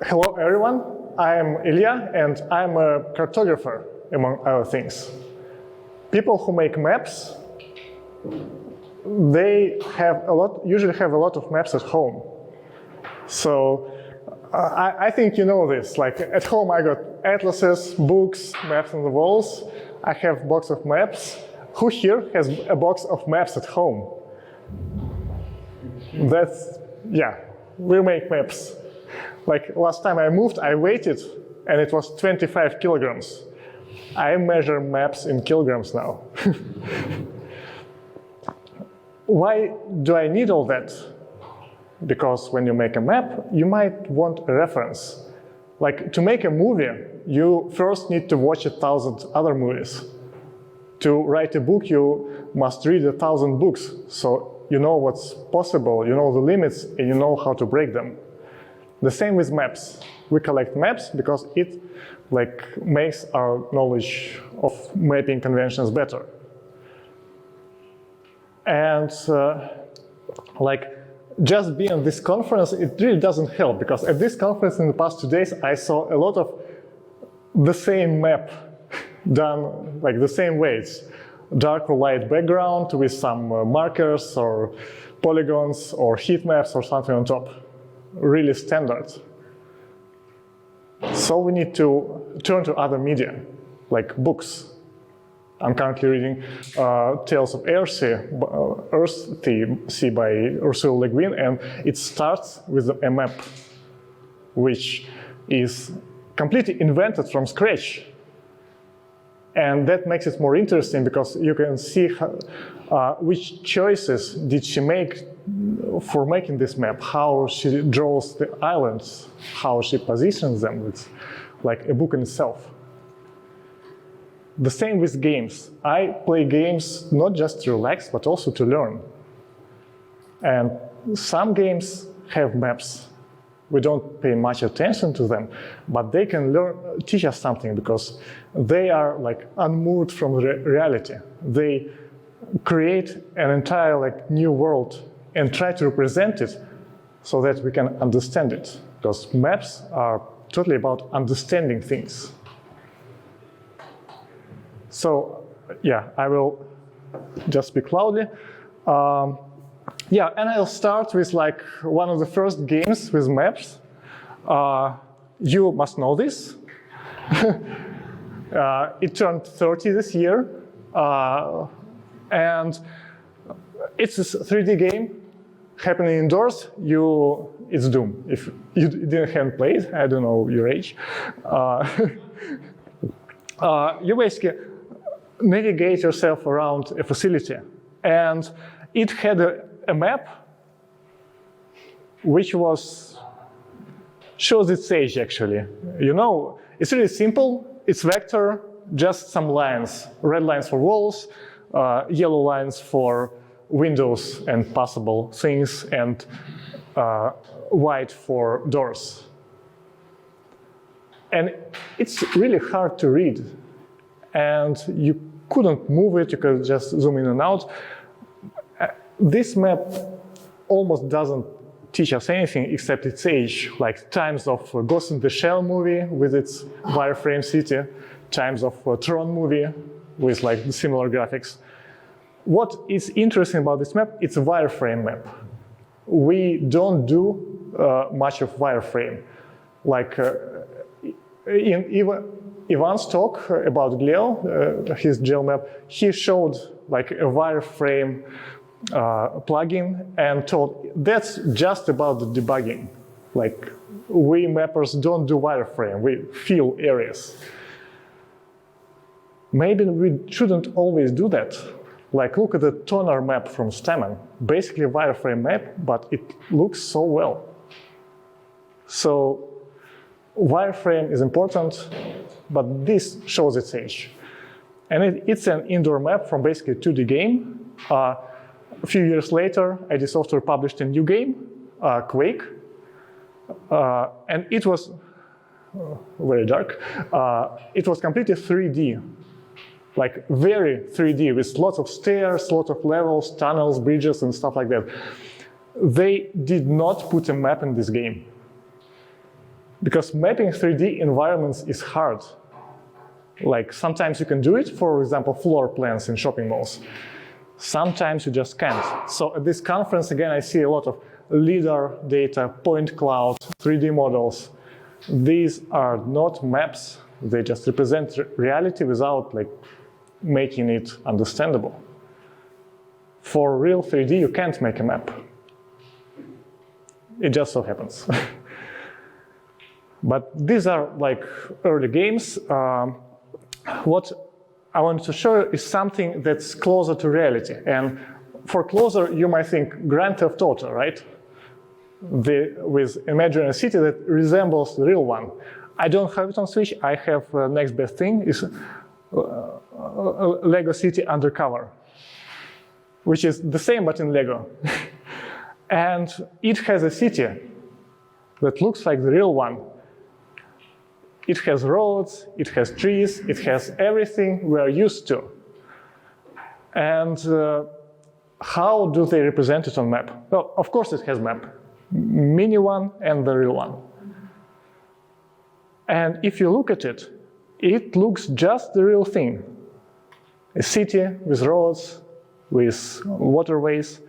Hello everyone, I'm Ilya and I'm a cartographer, among other things. People who make maps, they usually have a lot of maps at home. So I think you know this, like at home I got atlases, books, maps on the walls. I have a box of maps. Who here has a box of maps at home? Yeah, we make maps. Like last time I moved, I weighed it, and it was 25 kilograms. I measure maps in kilograms now. Why do I need all that? Because when you make a map, you might want a reference. Like to make a movie, you first need to watch 1,000 other movies. To write a book, you must read 1,000 books, so you know what's possible, you know the limits, and you know how to break them. The same with maps. We collect maps because it makes our knowledge of mapping conventions better. And just being at this conference, it really doesn't help, because at this conference in the past 2 days, I saw a lot of the same map done like the same ways. Dark or light background with some markers or polygons or heat maps or something on top. Really standard. So we need to turn to other media, like books. I'm currently reading Tales of Earthsea by Ursula Le Guin, and it starts with a map, which is completely invented from scratch. And that makes it more interesting because you can see which choices did she make for making this map, how she draws the islands, how she positions them. It's like a book in itself. The same with games. I play games not just to relax, but also to learn. And some games have maps. We don't pay much attention to them, but they can teach us something because they are like unmoved from reality. They create an entire new world and try to represent it so that we can understand it. Because maps are totally about understanding things. So yeah, I will just speak loudly. Yeah, and I'll start with one of the first games with maps. You must know this. It turned 30 this year. And it's a 3D game happening indoors. It's Doom. If you haven't played, I don't know your age. You basically navigate yourself around a facility. And it had a map which shows its age, actually. You know, it's really simple. It's vector, just some lines. Red lines for walls, yellow lines for windows and possible things, and white for doors. And it's really hard to read. And you couldn't move it, you could just zoom in and out. This map almost doesn't teach us anything except its age, like times of Ghost in the Shell movie with its wireframe city, times of Tron movie with similar graphics. What is interesting about this map, it's a wireframe map. We don't do much of wireframe. In Ivan's talk about Gleo, his gel map, he showed a wireframe plugin and told that's just about the debugging. We mappers don't do wireframe, we fill areas. Maybe we shouldn't always do that. Look at the toner map from Stamen. Basically a wireframe map, but it looks so well. So wireframe is important, but this shows its age. And it's an indoor map from basically a 2D game. A few years later, ID Software published a new game, Quake. And it was very dark. It was completely 3D, very 3D, with lots of stairs, lots of levels, tunnels, bridges, and stuff like that. They did not put a map in this game. Because mapping 3D environments is hard. Like sometimes you can do it, for example, floor plans in shopping malls. Sometimes you just can't. So at this conference, again, I see a lot of LiDAR data, point cloud, 3D models. These are not maps. They just represent reality without like making it understandable. For real 3D, you can't make a map. It just so happens. But these are like early games. What I want to show you is something that's closer to reality. And for closer, you might think Grand Theft Auto, right? With imagining a city that resembles the real one. I don't have it on Switch. I have next best thing is Lego City Undercover, which is the same but in Lego. And it has a city that looks like the real one. It has roads, it has trees, it has everything we're used to. And how do they represent it on map? Well, of course it has map. Mini one and the real one. And if you look at it, it looks just the real thing. A city with roads, with waterways.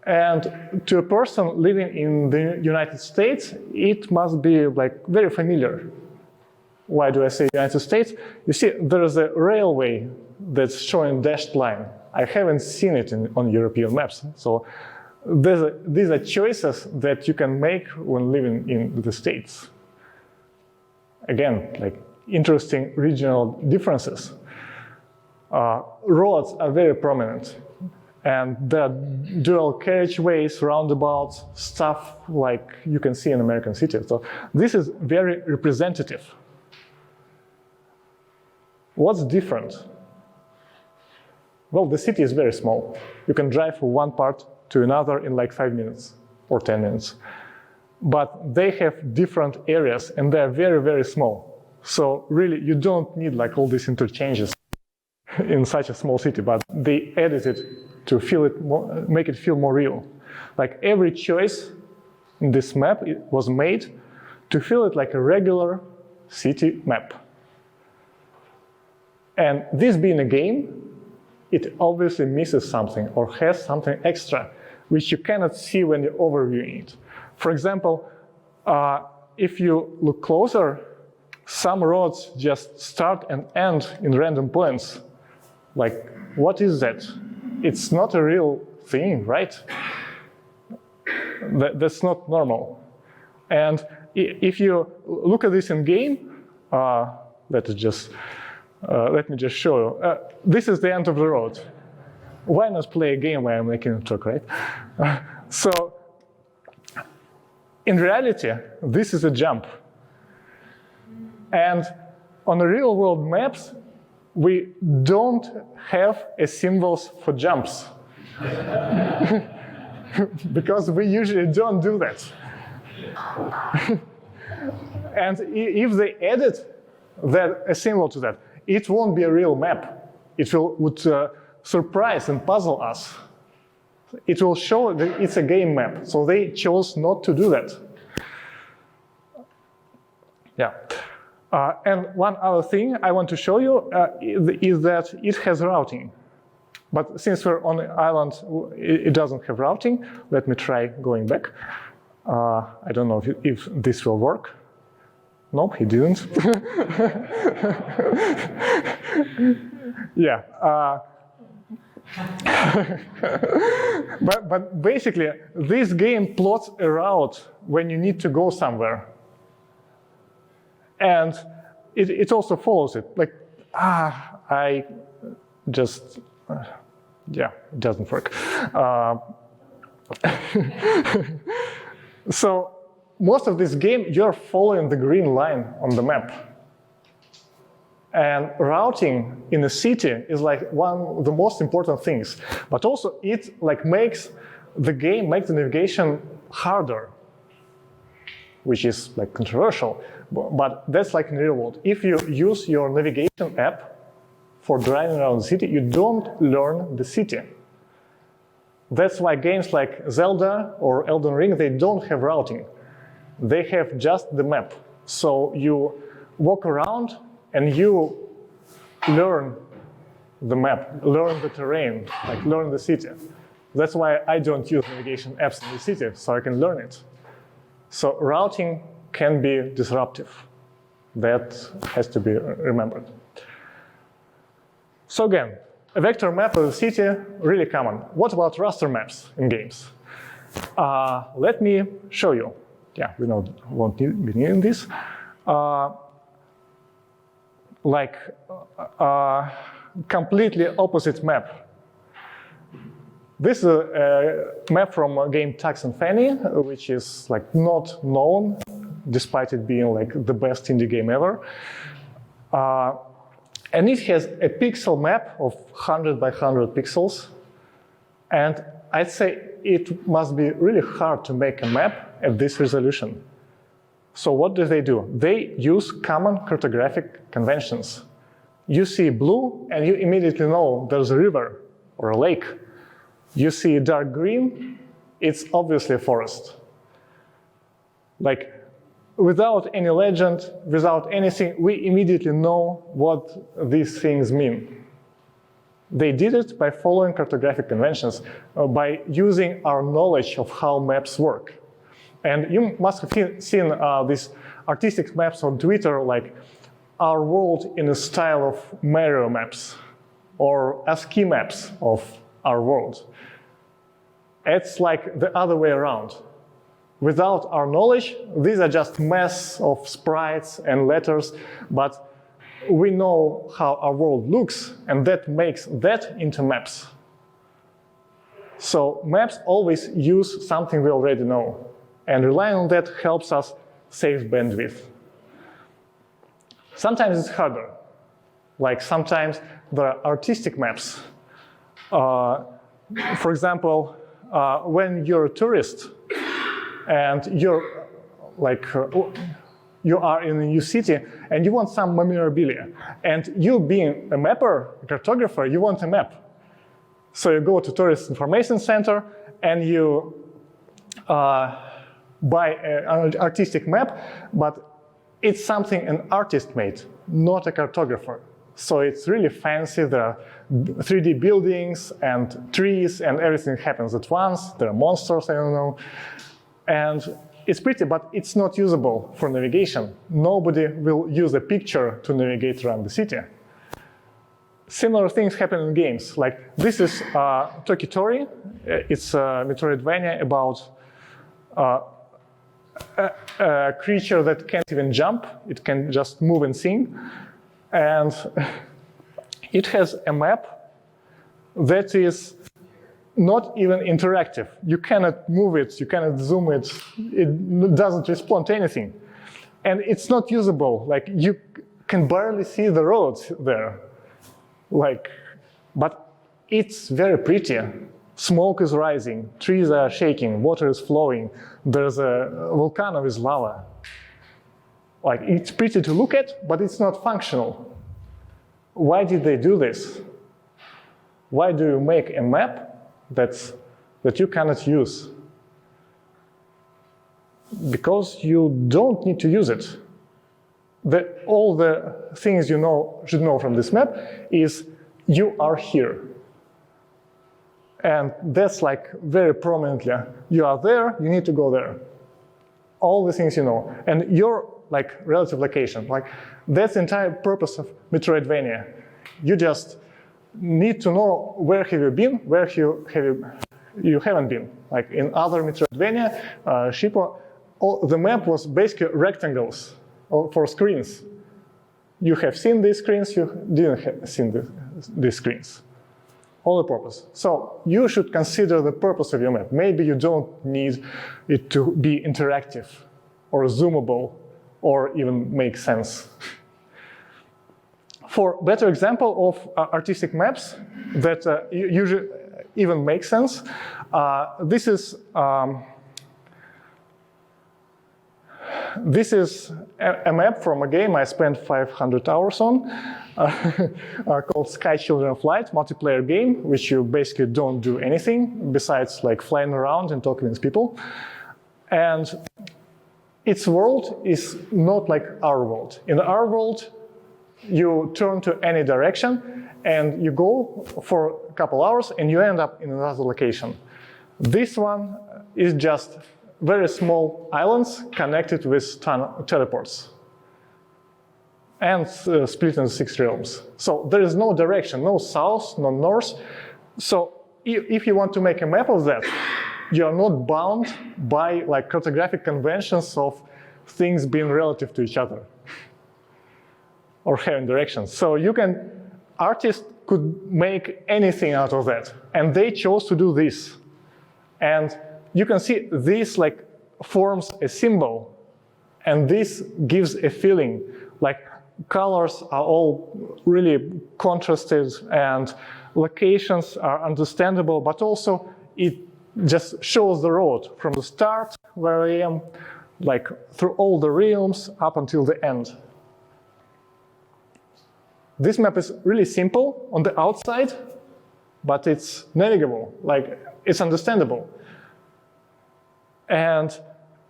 And to a person living in the United States, it must be like very familiar. Why do I say United States? You see, there is a railway that's showing dashed line. I haven't seen it on European maps. So these are choices that you can make when living in the States. Again, like interesting regional differences. Roads are very prominent. And there are dual carriageways, roundabouts, stuff like you can see in American cities. So this is very representative. What's different? Well, the city is very small. You can drive from one part to another in like 5 minutes or 10 minutes. But they have different areas and they're very, very small. So really, you don't need like all these interchanges in such a small city, but they added it to feel it more, make it feel more real. Like every choice in this map it was made to feel it like a regular city map. And this being a game, it obviously misses something or has something extra, which you cannot see when you're overviewing it. For example, if you look closer, some roads just start and end in random points. Like, what is that? It's not a real thing, right? That's not normal. And if you look at this in game, let me just show you. This is the end of the road. Why not play a game where I'm making a talk, right? So, in reality, this is a jump. And on the real world maps, we don't have symbols for jumps. Because we usually don't do that. And if they added a symbol to that, it won't be a real map. It would surprise and puzzle us. It will show that it's a game map. So they chose not to do that. Yeah. And one other thing I want to show you is that it has routing. But since we're on the island, it doesn't have routing. Let me try going back. I don't know if this will work. Nope, he didn't. Yeah. But basically, this game plots a route when you need to go somewhere. And it also follows it. Like, I just, yeah, it doesn't work. So most of this game, you're following the green line on the map. And routing in a city is like one of the most important things. But also it like makes the navigation harder, which is like controversial. But that's like in the real world. If you use your navigation app for driving around the city, you don't learn the city. That's why games like Zelda or Elden Ring, they don't have routing. they have just the map. So you walk around and you learn the map, learn the terrain, like learn the city. That's why I don't use navigation apps in the city, so I can learn it. So routing can be disruptive. That has to be remembered. So again, a vector map of the city, really common. What about raster maps in games? Let me show you. Yeah, we won't be needing this. Completely opposite map. This is a map from a game Tax and Fanny, which is like not known, despite it being like the best indie game ever. And it has a pixel map of 100 by 100 pixels. And I'd say it must be really hard to make a map at this resolution. So what do? They use common cartographic conventions. You see blue, and you immediately know there's a river or a lake. You see dark green, it's obviously a forest. Like, without any legend, without anything, we immediately know what these things mean. They did it by following cartographic conventions, by using our knowledge of how maps work. And you must have seen these artistic maps on Twitter, like our world in the style of Mario maps, or ASCII maps of our world. It's like the other way around. Without our knowledge, these are just mess of sprites and letters, but we know how our world looks, and that makes that into maps. So maps always use something we already know, and relying on that helps us save bandwidth. Sometimes it's harder. Like sometimes there are artistic maps. For example, when you're a tourist and you're like, you are in a new city and you want some memorabilia, and you being a mapper, a cartographer, you want a map. So you go to Tourist Information Center and you buy an artistic map, but it's something an artist made, not a cartographer. So it's really fancy. There are 3D buildings and trees and everything happens at once. There are monsters, I don't know. And it's pretty, but it's not usable for navigation. Nobody will use a picture to navigate around the city. Similar things happen in games. Like this is Toki Tori. It's a Metroidvania about a creature that can't even jump. It can just move and sing. And it has a map that is not even interactive. You cannot move it, you cannot zoom it. It doesn't respond to anything. And it's not usable. Like, you can barely see the roads there. Like, but it's very pretty. Smoke is rising, trees are shaking, water is flowing, there's a volcano with lava. Like, it's pretty to look at, but it's not functional. Why did they do this? Why do you make a map that you cannot use? Because you don't need to use it. All the things you should know from this map is you are here. And that's like very prominently, you are there, you need to go there. All the things you know. And your like relative location, like that's the entire purpose of Metroidvania. You just need to know where have you been, where you haven't been. Like in other Metroidvania, Shippo, the map was basically rectangles for screens. You have seen these screens, you didn't have seen these screens. All the purpose. So you should consider the purpose of your map. Maybe you don't need it to be interactive or zoomable or even make sense. For better example of artistic maps that usually even make sense, this is a map from a game I spent 500 hours on called Sky Children of Light, multiplayer game, which you basically don't do anything besides like flying around and talking with people. And its world is not like our world. In our world, you turn to any direction and you go for a couple hours and you end up in another location. This one is just very small islands connected with teleports and split into 6 realms. So there is no direction, no south, no north. So if you want to make a map of that, you are not bound by like cartographic conventions of things being relative to each other or having directions. So artists could make anything out of that, and they chose to do this. And you can see this like forms a symbol, and this gives a feeling. Like colors are all really contrasted, and locations are understandable, but also it just shows the road from the start where I am, like through all the realms up until the end. This map is really simple on the outside, but it's navigable, like it's understandable. And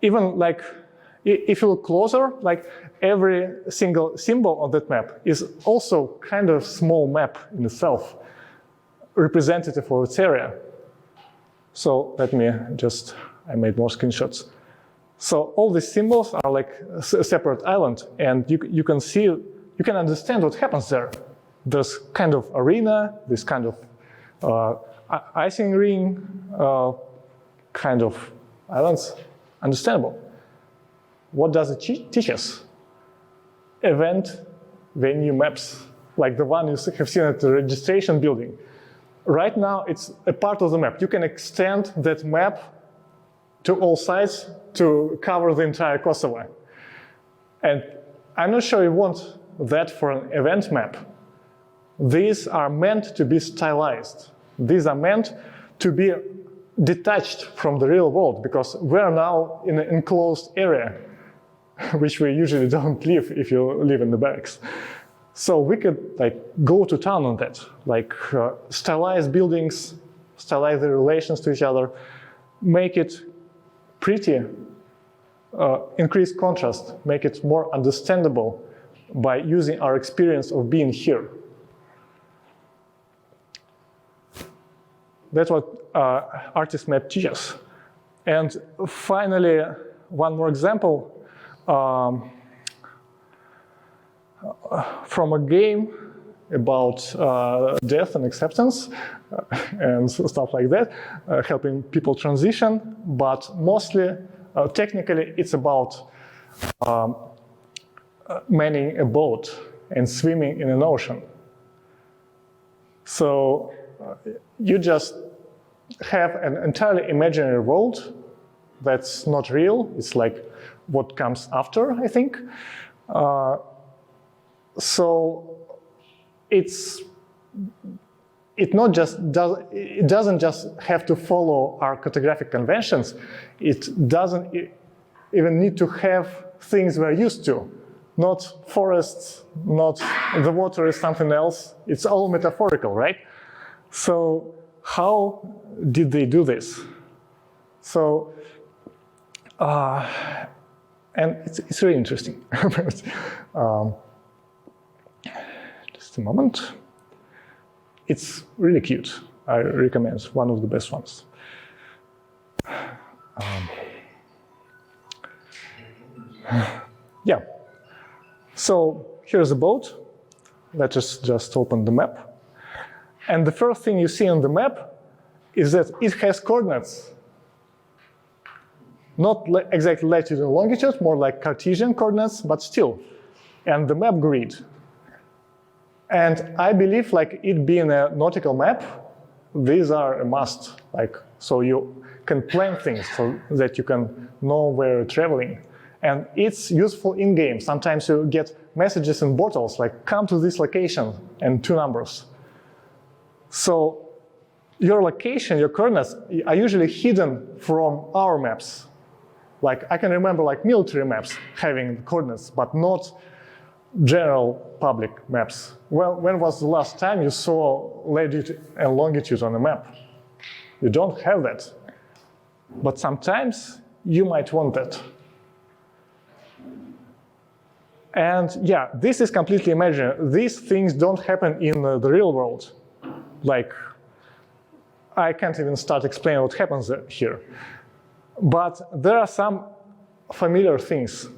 even like, if you look closer, like every single symbol on that map is also kind of small map in itself, representative for its area. So let me just, I made more screenshots. So all these symbols are like a separate island, and you can see, you can understand what happens there. There's kind of arena, this kind of icing ring, kind of islands, understandable. What does it teach us? Event venue maps, like the one you have seen at the registration building. Right now, it's a part of the map. You can extend that map to all sides to cover the entire Kosovo. And I'm not sure you want that for an event map. These are meant to be stylized. These are meant to be detached from the real world, because we're now in an enclosed area, which we usually don't live if you live in the barracks. So we could like go to town on that, like stylize buildings, stylize the relations to each other, make it pretty, increase contrast, make it more understandable by using our experience of being here. That's what artist map teaches. And finally, one more example from a game about death and acceptance and stuff like that, helping people transition, but mostly, technically, it's about manning a boat and swimming in an ocean. So you just have an entirely imaginary world that's not real. It's like what comes after, I think. So it doesn't just have to follow our cartographic conventions. It doesn't even need to have things we're used to. Not forests, not the water is something else. It's all metaphorical, right? So how did they do this? So, and it's really interesting. Just a moment. It's really cute. I recommend it's one of the best ones. Yeah. So here's the boat. Let us just open the map. And the first thing you see on the map is that it has coordinates. Not exactly latitude and longitude, more like Cartesian coordinates, but still. And the map grid. And I believe, like it being a nautical map, these are a must. Like, so you can plan things so that you can know where you're traveling. And it's useful in game. Sometimes you get messages in bottles like, come to this location, and 2 numbers. So your location, your coordinates are usually hidden from our maps. Like I can remember like military maps having coordinates, but not general public maps. Well, when was the last time you saw latitude and longitude on a map? You don't have that. But sometimes you might want that. And yeah, this is completely imaginary. These things don't happen in the real world. Like, I can't even start explaining what happens here. But there are some familiar things.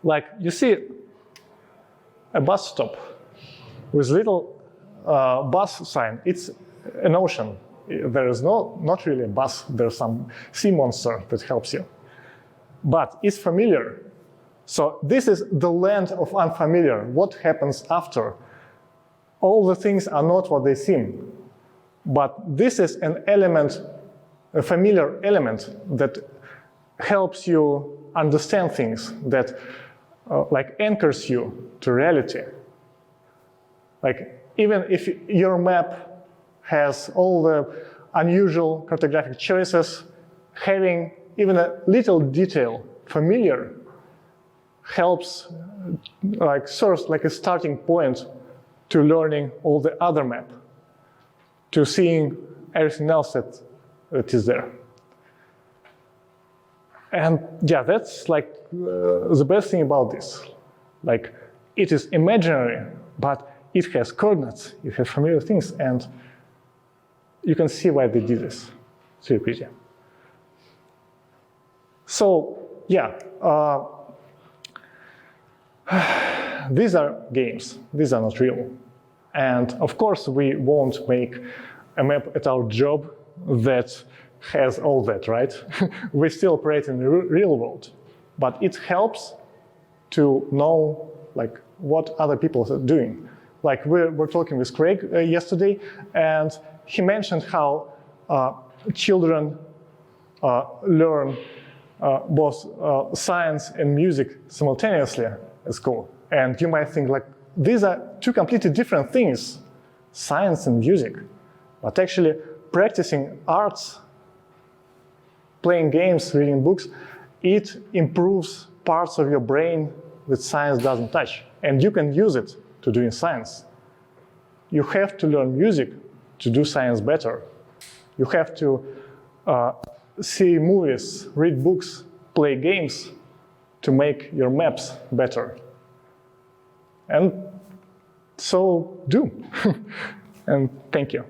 Like, you see a bus stop with little bus sign. It's an ocean. There is not really a bus. There's some sea monster that helps you. But it's familiar. So this is the land of unfamiliar. What happens after? All the things are not what they seem. But this is an element, a familiar element that helps you understand things, that like anchors you to reality. Like even if your map has all the unusual cartographic choices, having even a little detail familiar helps serves like a starting point to learning all the other map, to seeing everything else that is there. And yeah, that's like the best thing about this. Like, it is imaginary, but it has coordinates, it has familiar things, and you can see why they did this. It's really pretty. So yeah, these are games. These are not real. And of course, we won't make a map at our job that has all that, right? We still operate in the real world. But it helps to know like what other people are doing. Like we're talking with Craig yesterday, and he mentioned how children learn both science and music simultaneously at school. And you might think like, these are two completely different things, science and music. But actually practicing arts, playing games, reading books, it improves parts of your brain that science doesn't touch. And you can use it to do in science. You have to learn music to do science better. You have to see movies, read books, play games to make your maps better. And so do. And thank you.